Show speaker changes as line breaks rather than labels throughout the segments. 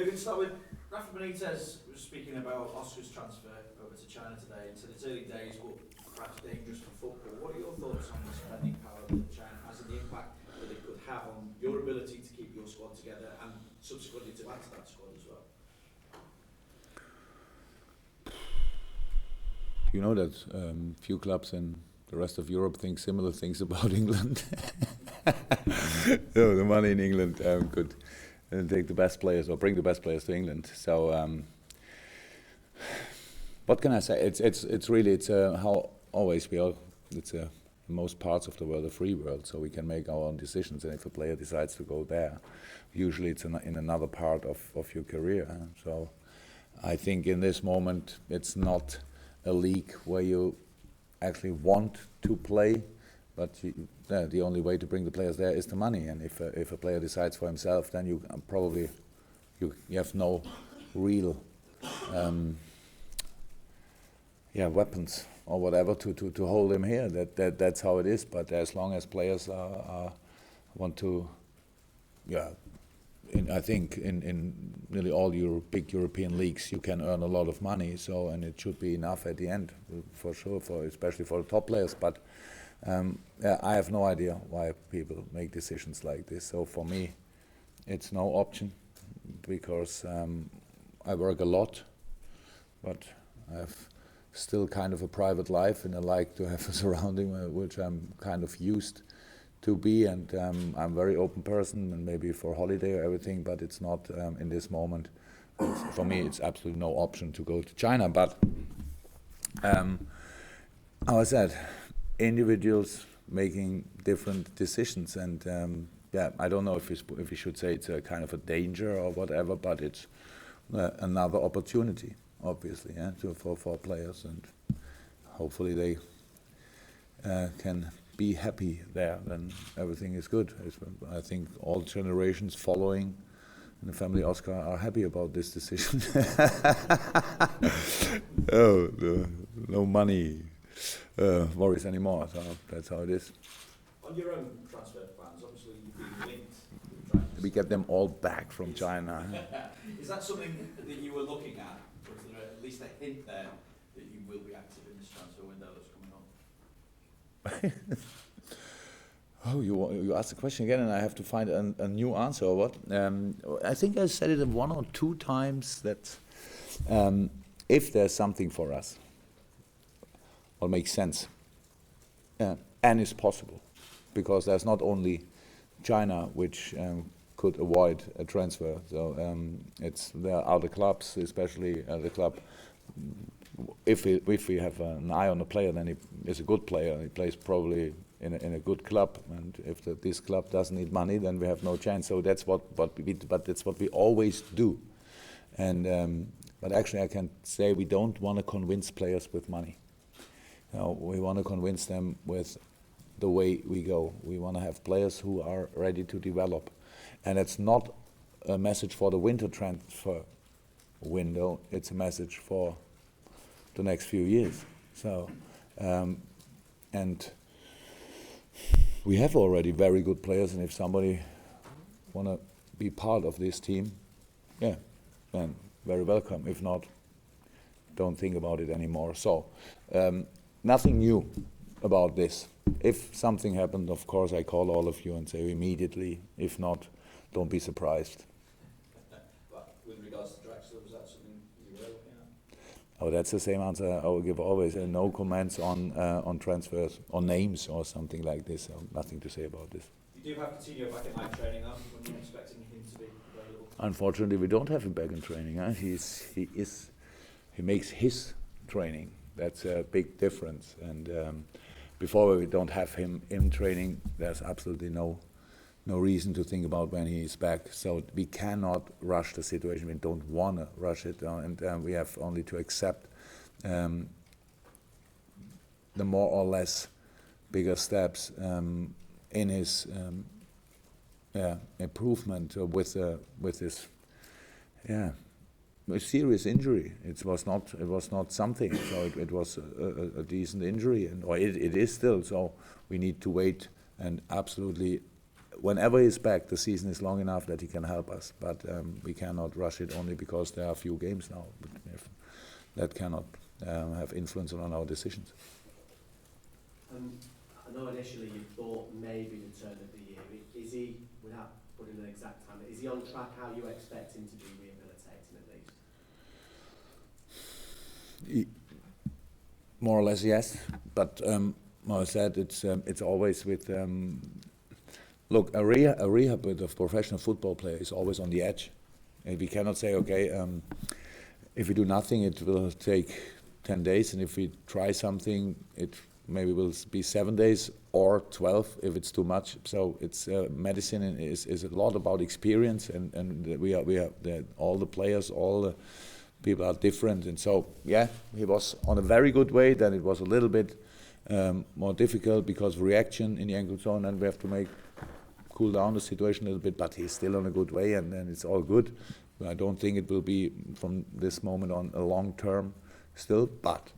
Jurgen, start with Rafa Benitez was speaking about Oscar's transfer over to China today, and said it's early days, but perhaps dangerous for football. What are your thoughts on the spending power that China has and the impact that it could have on your ability to keep your squad together and subsequently to add to that squad as well?
You know that few clubs in the rest of Europe think similar things about England. So the money in England could take the best players or bring the best players to England. So what can I say? It's really how always we are. It's in most parts of the world a free world, so we can make our own decisions. And if a player decides to go there, usually it's in another part of your career. So I think in this moment it's not a league where you actually want to play, but the only way to bring the players there is the money. And if a player decides for himself, then you probably you have no real weapons or whatever to hold him here. That's how it is. But as long as players want to, I think in nearly all big European leagues you can earn a lot of money. So and it should be enough at the end for sure, especially for the top players. But I have no idea why people make decisions like this. So for me, it's no option because I work a lot, but I have still kind of a private life, and I like to have a surrounding which I'm kind of used to be, and I'm a very open person, and maybe for holiday or everything, but it's not in this moment. For me, it's absolutely no option to go to China. But how I said, individuals making different decisions, and I don't know if we should say it's a kind of a danger or whatever, but it's another opportunity, obviously, for players, and hopefully they can be happy there, then everything is good. I think all generations following in the family Oscar are happy about this decision. No money worries anymore, so that's how it is.
On your own transfer plans, obviously you've been linked with China.
We get them all back from China.
Is that something that you were looking at, or is there at least a hint there that you will be active in this transfer window that's coming on?
Oh, you asked the question again, and I have to find a new answer, or what? I think I said it 1 or 2 times that if there's something for us, or makes sense, and is possible, because there's not only China which could avoid a transfer. So there are other clubs, especially the club. If we have an eye on a player, then he is a good player. He plays probably in a good club, and if this club doesn't need money, then we have no chance. So that's but that's what we always do. And but actually, I can say we don't want to convince players with money. We want to convince them with the way we go. We want to have players who are ready to develop, and it's not a message for the winter transfer window. It's a message for the next few years. So, and we have already very good players, and if somebody want to be part of this team, then very welcome. If not, don't think about it anymore. So, nothing new about this. If something happened, of course, I call all of you and say immediately. If not, don't be surprised.
But with regards to Draxler, was that something you were looking at?
Oh, that's the same answer I will give always. No comments on transfers, on names or something like this. So nothing to say about this.
You do have Coutinho back in live training now. When you're expecting him to be available?
Unfortunately, we don't have him back in training. He makes his training. That's a big difference. And before we don't have him in training, there's absolutely no reason to think about when he is back. So we cannot rush the situation. We don't want to rush it, and we have only to accept the more or less bigger steps in his improvement with this a serious injury. It was not something. So it was a decent injury, or it is still. So we need to wait and absolutely whenever he's back, the season is long enough that he can help us. But we cannot rush it only because there are a few games now. That cannot have influence on our decisions.
I know initially you thought maybe the turn of the year. Is he, without putting an exact time, is he on track how you expect him to be rehabilitating at least?
More or less, yes. But I said it's always with. Look, a rehab with a professional football player is always on the edge. And we cannot say, okay, if we do nothing, it will take 10 days, and if we try something, it maybe will be 7 days or 12 if it's too much. So it's medicine is a lot about experience, and we are all the players, all the people are different, and so yeah, he was on a very good way. Then it was a little bit more difficult because of reaction in the ankle zone, and we have to cool down the situation a little bit. But he's still on a good way, and it's all good. I don't think it will be from this moment on a long term still, but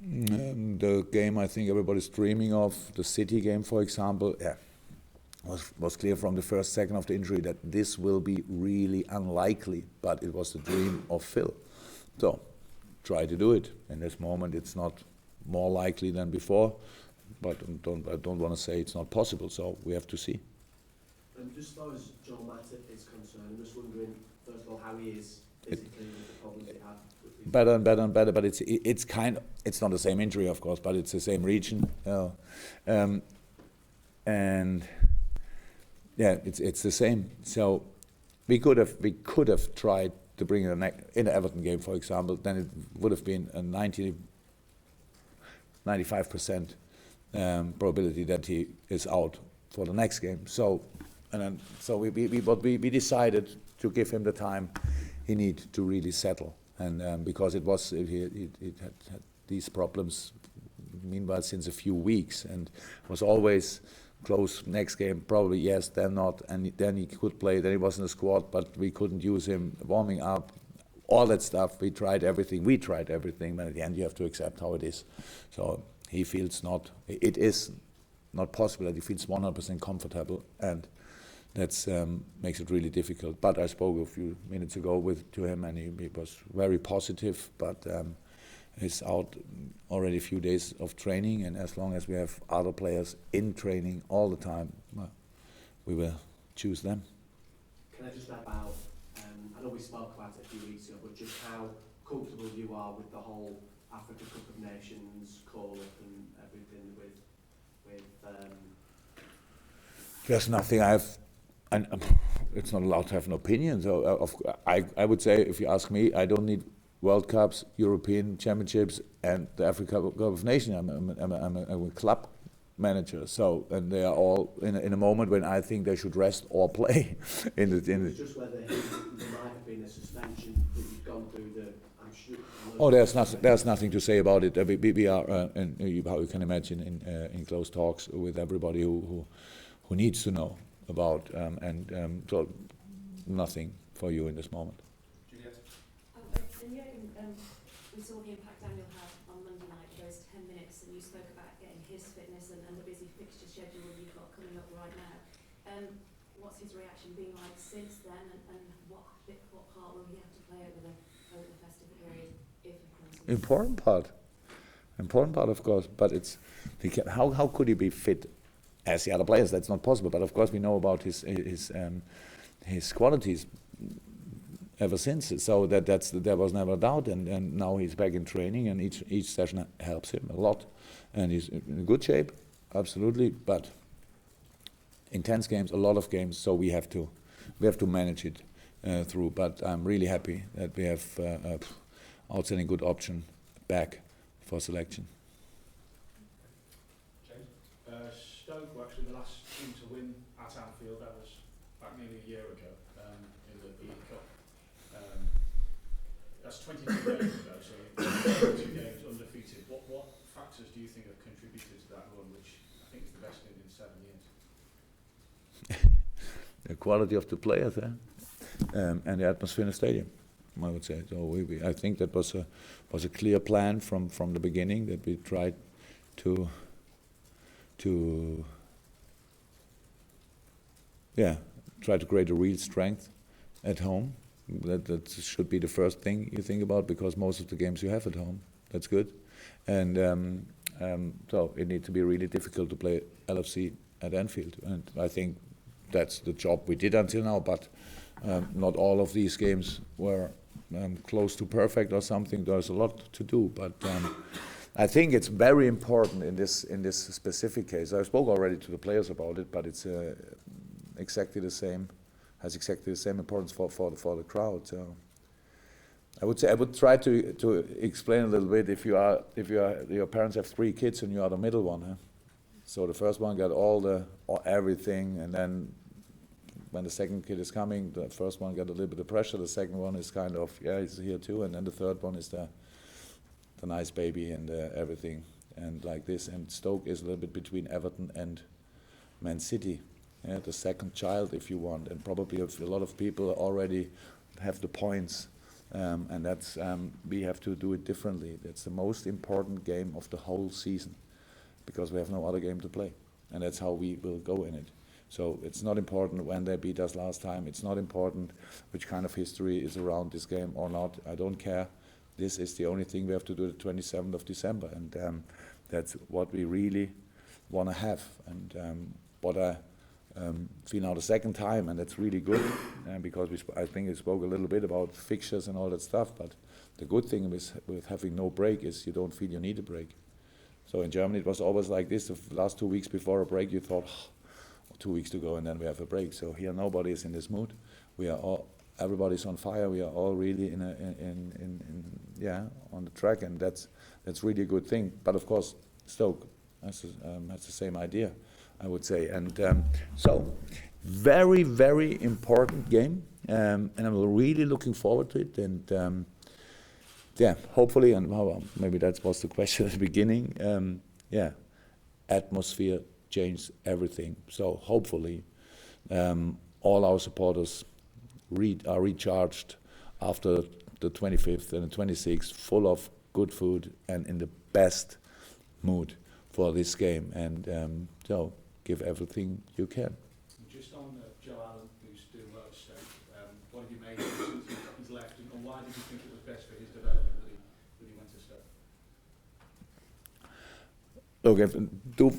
the game I think everybody's dreaming of, the City game, for example, yeah, was clear from the first second of the injury that this will be really unlikely, but it was the dream of Phil. So try to do it. In this moment, it's not more likely than before, but I don't want to say it's not possible. So we have to see.
And just as far as Joel Matip is concerned, I'm just wondering, first of all, how he is physically with the problems he had.
Better and better and better, but it's not the same injury, of course, but it's the same region. And yeah, it's the same. So we could have tried to bring in the Everton game, for example. Then it would have been a 95% probability that he is out for the next game. So we decided to give him the time he needs to really settle, and because it had these problems meanwhile since a few weeks, and was always close. Next game probably yes, then not, and then he could play. Then he was in the squad, but we couldn't use him warming up. All that stuff. We tried everything, but at the end you have to accept how it is. So he feels it is not possible that he feels 100% comfortable, and that makes it really difficult. But I spoke a few minutes ago to him, and he was very positive, but he's out already a few days of training, and as long as we have other players in training all the time, we will choose them.
Can I just add about, I know we spoke about it a few weeks ago, but just how comfortable you are with the whole Africa Cup of Nations call-up and everything with
There's nothing it's not allowed to have an opinion. So I would say, if you ask me, I don't need World Cups, European Championships, and the Africa Cup of Nations. I'm a club manager, so, and they are all in a moment when I think they should rest or play.
It's just whether there might have been a suspension that you've gone through the. I'm sure.
Oh, there's nothing to say about it. We are, how you can imagine, in close talks with everybody who needs to know about, so nothing for you in this moment.
We saw the impact Daniel had on Monday night, those 10 minutes, and you spoke about getting his fitness and the busy fixture schedule you've got coming up right now. What's his reaction been like since then, and what part will he have to play over the festive period, if it comes?
Important part, of course, but how could he be fit as the other players? That's not possible. But of course, we know about his qualities ever since. So there was never a doubt, and now he's back in training, and each session helps him a lot, and he's in good shape, absolutely. But intense games, a lot of games, so we have to manage it through. But I'm really happy that we have an outstanding good option back for selection.
Stoke were actually the last team to win at Anfield. That was back nearly a year ago in the League Cup. That's 22 games ago, so 22 games undefeated. What factors do you think have contributed to that run, which I think is the best in 7 years?
The quality of the players, and the atmosphere in the stadium, I would say. So I think that was a clear plan from the beginning, that we tried to try to create a real strength at home. That should be the first thing you think about, because most of the games you have at home. That's good. And so it needs to be really difficult to play LFC at Anfield. And I think that's the job we did until now, but not all of these games were close to perfect or something. There's a lot to do, but I think it's very important in this specific case. I spoke already to the players about it, but it's exactly the same. Has exactly the same importance for the crowd. So I would try to explain a little bit. If your parents have 3 kids and you are the middle one, huh? So the first one got everything, and then when the second kid is coming, the first one got a little bit of pressure. The second one is kind of he's here too, and then the third one is the nice baby and everything, and like this. And Stoke is a little bit between Everton and Man City. Yeah, the second child, if you want, and probably a lot of people already have the points, and that's we have to do it differently. That's the most important game of the whole season, because we have no other game to play, and that's how we will go in it. So it's not important when they beat us last time. It's not important which kind of history is around this game or not. I don't care. This is the only thing we have to do the 27th of December, and that's what we really want to have, and what I feel now the second time, and that's really good, because I think we spoke a little bit about fixtures and all that stuff, but the good thing with having no break is you don't feel you need a break. So in Germany it was always like this. The last 2 weeks before a break you thought, 2 weeks to go and then we have a break. So here nobody is in this mood. Everybody's on fire. We are all really on the track, and that's really a good thing. But of course Stoke has the same idea, I would say. And so, very, very important game, and I'm really looking forward to it. And hopefully, and maybe that was the question at the beginning. Atmosphere changed everything. So hopefully, all our supporters are recharged after the 25th and the 26th, full of good food and in the best mood for this game. And so give everything you can.
Just on Joe Allen, who's doing well at Stoke, what have you made of him since he's left, and why did you think it was best for his development that he went to Stoke?
Look,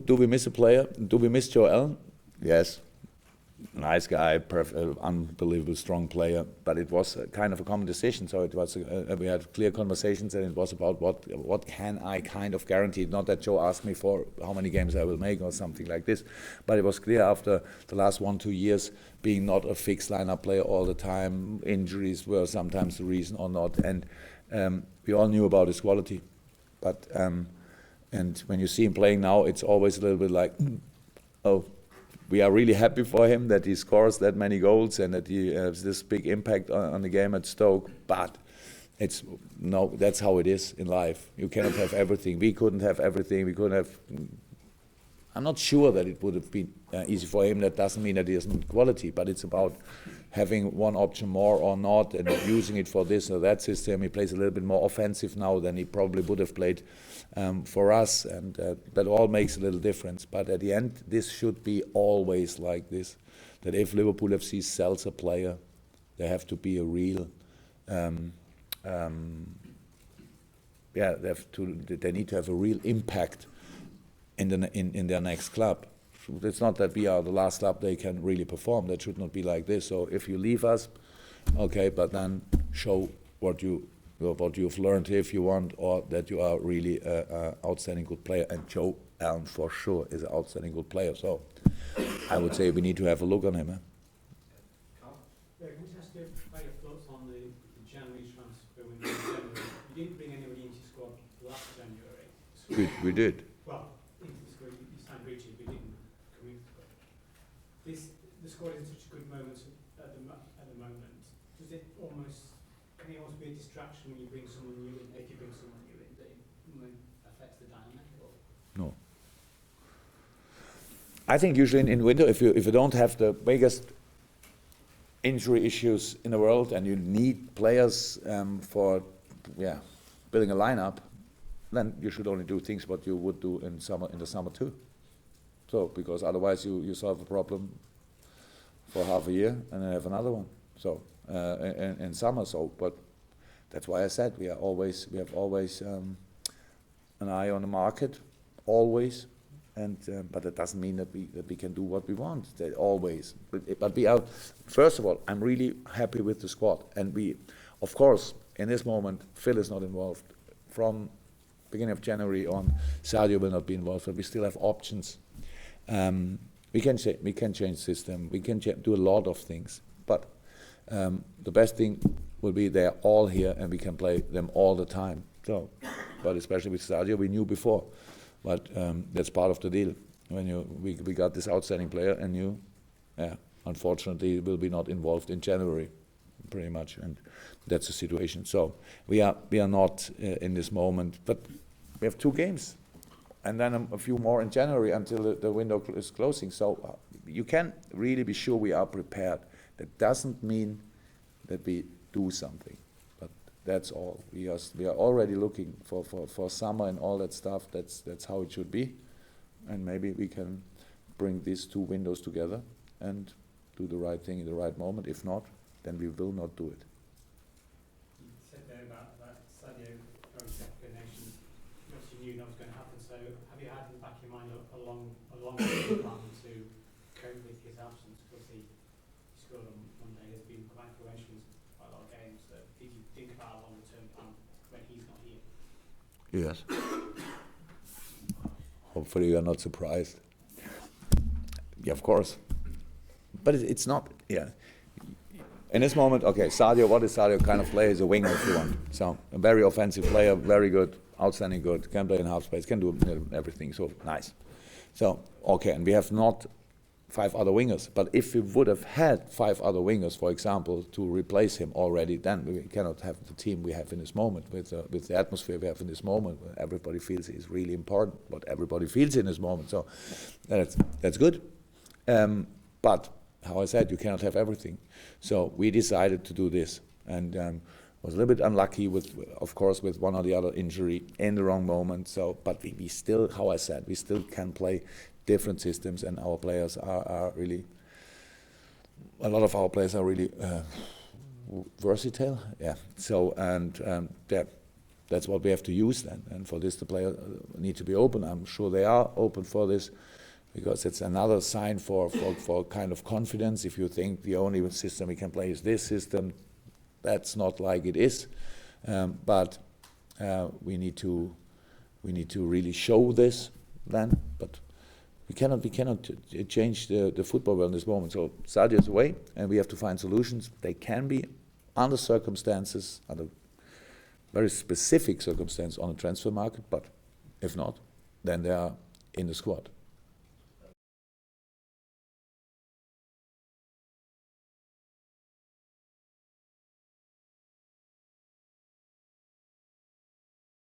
do we miss a player? Do we miss Joe Allen? Yes. Nice guy, unbelievable strong player, but it was kind of a common decision. So it was we had clear conversations, and it was about what can I kind of guarantee. Not that Joe asked me for how many games I will make or something like this, but it was clear after the last 1-2 years being not a fixed lineup player all the time. Injuries were sometimes the reason or not, and we all knew about his quality. But and when you see him playing now, it's always a little bit like, oh. We are really happy for him that he scores that many goals and that he has this big impact on the game at Stoke. But that's how it is in life. You cannot have everything. We couldn't have everything. We couldn't have. I'm not sure that it would have been easy for him. That doesn't mean that he doesn't quality, but it's about having one option more or not, and using it for this or that system. He plays a little bit more offensive now than he probably would have played for us, and that all makes a little difference. But at the end, this should be always like this, that if Liverpool FC sells a player, they have to be a real, they need to have a real impact in their next club. It's not that we are the last club they can really perform. That should not be like this. So if you leave us, okay, but then show what you've learned if you want, or that you are really an outstanding good player. And Joe Allen for sure is an outstanding good player. So I would say we need to have a look on him.
Carl? Yeah, can I just ask you about your thoughts on the January transfer window in January? You didn't bring anybody into your squad last January. So
We did.
well, into the squad, you signed Richie, but you didn't come into the squad. The squad is in such a good moment at the moment. Does it almost, can it almost be a distraction when you bring someone new in, if you bring someone new in, that it affects the dynamic? Or?
No. I think usually in winter, if you don't have the biggest injury issues in the world and you need players for building a lineup, then you should only do things what you would do in the summer too. So because otherwise you solve a problem for half a year and then have another one. So in summer. So, but that's why I said we have always an eye on the market, always. And but that doesn't mean that we can do what we want. That always. But we are. First of all, I'm really happy with the squad, and we, of course, in this moment, Phil is not involved. From beginning of January on, Sadio will not be involved, but we still have options. We can change system. We can do a lot of things. But the best thing will be they're all here, and we can play them all the time. So, but especially with Sadio, we knew before. But that's part of the deal. When we got this outstanding player, and unfortunately, will be not involved in January, pretty much, and that's the situation. So we are not in this moment, but we have 2 games, and then a few more in January until the window is closing. So you can really be sure we are prepared. That doesn't mean that we do something. That's all. We are already looking for summer and all that stuff. That's how it should be, and maybe we can bring these 2 windows together and do the right thing in the right moment. If not, then we will not do it.
You said there about Sadio going to African nations. You obviously knew that was going to happen. So have you had in the back of your mind a long plan to cope with his absence? Because he scored on Monday. There's been arrangements. A lot of games. Did you think about a longer term plan when he's not here?
Yes. Hopefully you are not surprised. Yeah, of course. But it's not, yeah. In this moment, okay, Sadio, what is Sadio kind of player? He's a winger if you want. So a very offensive player, very good, outstanding good, can play in half space, can do everything, so nice. So, okay, and we have not 5 other wingers. But if we would have had 5 other wingers, for example, to replace him already, then we cannot have the team we have in this moment, with the atmosphere we have in this moment, where everybody feels is really important, what everybody feels in this moment. So that's good. But, how I said, you cannot have everything. So we decided to do this. And was a little bit unlucky of course, with one or the other injury in the wrong moment. So, but we still, how I said, we still can play different systems, and our players are really, a lot of our players are really versatile. Yeah. So that's what we have to use then. And for this, the players need to be open. I'm sure they are open for this, because it's another sign for kind of confidence. If you think the only system we can play is this system, that's not like it is. But we need to really show this then. But we cannot change the football world in this moment. So Sadio is away, and we have to find solutions. They can be under circumstances, under very specific circumstances on the transfer market. But if not, then they are in the squad.